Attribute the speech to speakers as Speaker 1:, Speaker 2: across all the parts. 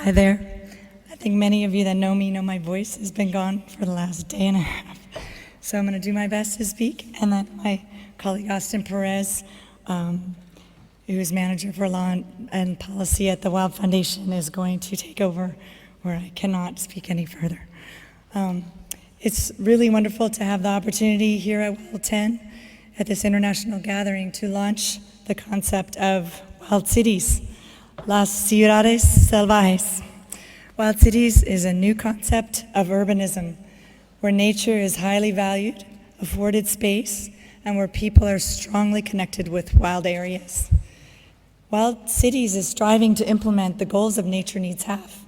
Speaker 1: Hi there. I think many of you that know me know my voice has been gone for the last day and a half. So I'm going to do my best to speak, and then my colleague Austin Perez, who is manager for law and policy at the WILD Foundation, is going to take over where I cannot speak any further. It's really wonderful to have the opportunity here at WILD10 at this international gathering to launch the concept of wild cities, las ciudades salvajes. Wild cities is a new concept of urbanism where nature is highly valued, afforded space, and where people are strongly connected with wild areas. Wild Cities is striving to implement the goals of Nature Needs Have,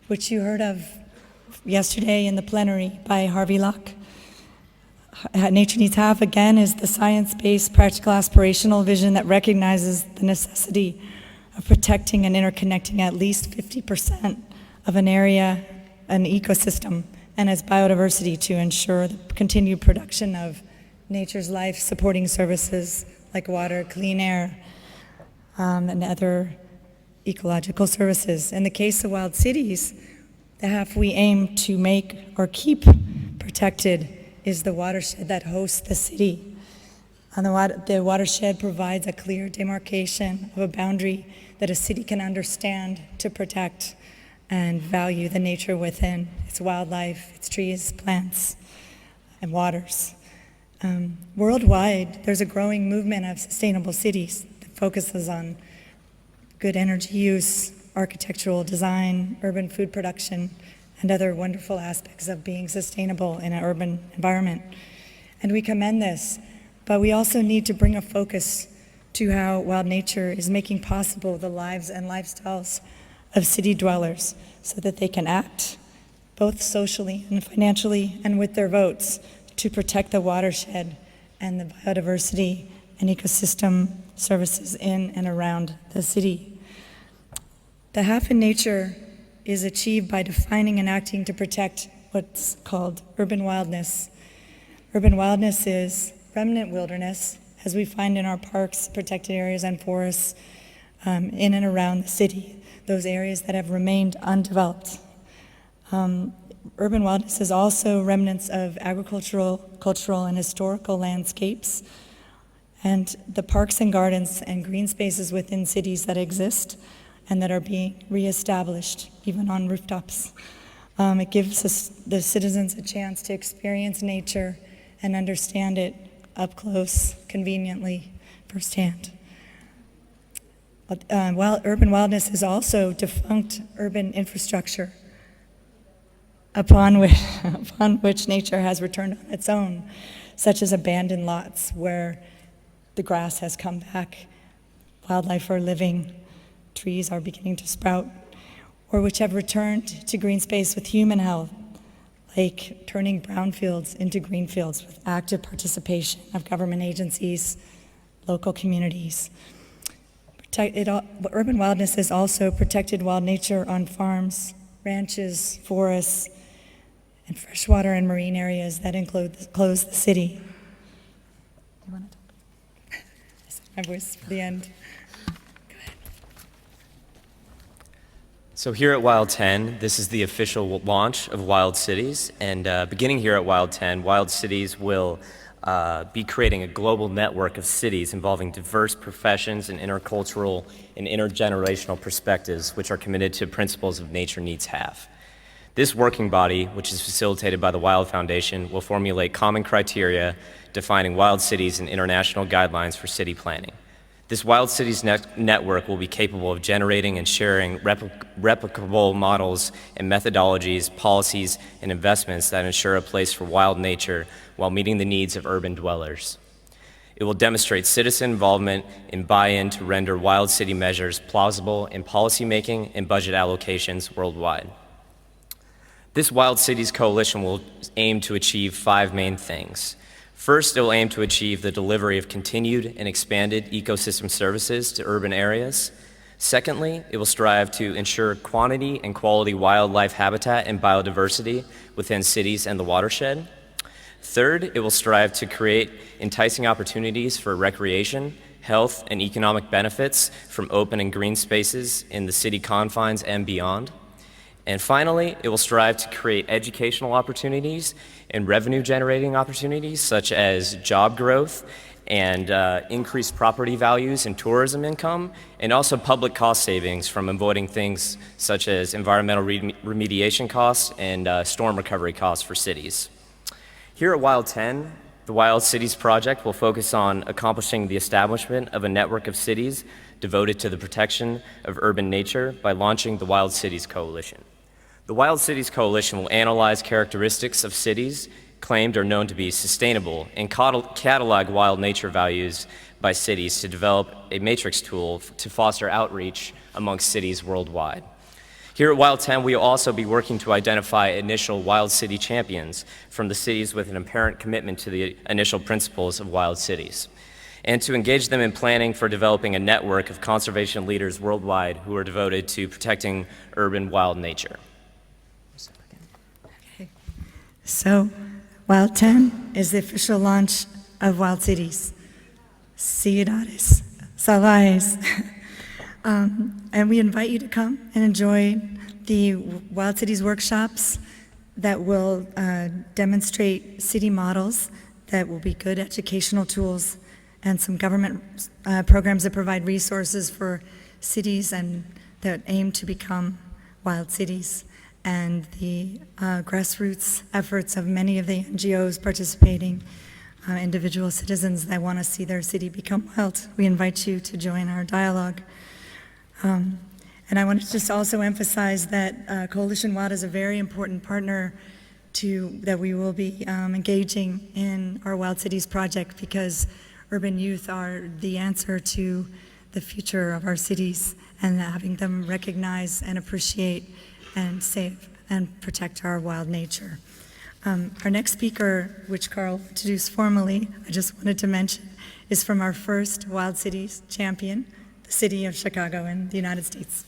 Speaker 1: which you heard of yesterday in the plenary by Harvey Locke. Nature Needs Have, again, is the science-based, practical, aspirational vision that recognizes the necessity of protecting and interconnecting at least 50% of an area, an ecosystem, and its biodiversity to ensure the continued production of nature's life-supporting services like water, clean air, and other ecological services. In the case of wild cities, the half we aim to make or keep protected is the watershed that hosts the city. And the watershed provides a clear demarcation of a boundary that a city can understand to protect and value the nature within, its wildlife, its trees, plants, and waters. Worldwide, there's a growing movement of sustainable cities that focuses on good energy use, architectural design, urban food production, and other wonderful aspects of being sustainable in an urban environment. And we commend this, but we also need to bring a focus to how wild nature is making possible the lives and lifestyles of city dwellers so that they can act both socially and financially and with their votes to protect the watershed and the biodiversity and ecosystem services in and around the city. The half in nature is achieved by defining and acting to protect what's called urban wildness. Urban wildness is remnant wilderness, as we find in our parks, protected areas, and forests in and around the city, those areas that have remained undeveloped. Urban wildness is also remnants of agricultural, cultural, and historical landscapes, and the parks and gardens and green spaces within cities that exist and that are being reestablished, even on rooftops. It gives the citizens a chance to experience nature and understand it up close, conveniently, firsthand. Urban wildness is also defunct urban infrastructure upon which nature has returned on its own, such as abandoned lots where the grass has come back, wildlife are living, trees are beginning to sprout, or which have returned to green space with human help, like turning brownfields into green fields with active participation of government agencies, local communities. Urban wildness is also protected wild nature on farms, ranches, forests, and freshwater and marine areas that enclose the city. You want to talk? I saved my voice for the end.
Speaker 2: So here at WILD10, this is the official launch of Wild Cities, and beginning here at WILD10, Wild Cities will be creating a global network of cities involving diverse professions and intercultural and intergenerational perspectives which are committed to principles of Nature Needs Have. This working body, which is facilitated by the WILD Foundation, will formulate common criteria defining wild cities and international guidelines for city planning. This Wild Cities network will be capable of generating and sharing replicable models and methodologies, policies, and investments that ensure a place for wild nature while meeting the needs of urban dwellers. It will demonstrate citizen involvement and buy-in to render wild city measures plausible in policymaking and budget allocations worldwide. This Wild Cities Coalition will aim to achieve 5 main things. First, it will aim to achieve the delivery of continued and expanded ecosystem services to urban areas. Secondly, it will strive to ensure quantity and quality wildlife habitat and biodiversity within cities and the watershed. Third, it will strive to create enticing opportunities for recreation, health, and economic benefits from open and green spaces in the city confines and beyond. And finally, it will strive to create educational opportunities and revenue-generating opportunities, such as job growth and increased property values and tourism income, and also public cost savings from avoiding things such as environmental remediation costs and storm recovery costs for cities. Here at WILD10, the Wild Cities Project will focus on accomplishing the establishment of a network of cities devoted to the protection of urban nature by launching the Wild Cities Coalition. The Wild Cities Coalition will analyze characteristics of cities claimed or known to be sustainable and catalog wild nature values by cities to develop a matrix tool to foster outreach amongst cities worldwide. Here at WILD10, we will also be working to identify initial wild city champions from the cities with an apparent commitment to the initial principles of wild cities, and to engage them in planning for developing a network of conservation leaders worldwide who are devoted to protecting urban wild nature.
Speaker 1: Okay. So, WILD10 is the official launch of Wild Cities. Ciudades, salvajes. And we invite you to come and enjoy the Wild Cities workshops that will demonstrate city models that will be good educational tools, and some government programs that provide resources for cities and that aim to become wild cities, and the grassroots efforts of many of the NGOs participating, individual citizens that want to see their city become wild. We invite you to join our dialogue. And I want to just also emphasize that Coalition WILD is a very important partner that we will be engaging in our Wild Cities project, because urban youth are the answer to the future of our cities, and having them recognize and appreciate and save and protect our wild nature. Our next speaker, which Carl introduced formally, I just wanted to mention, is from our first Wild Cities champion, the city of Chicago in the United States.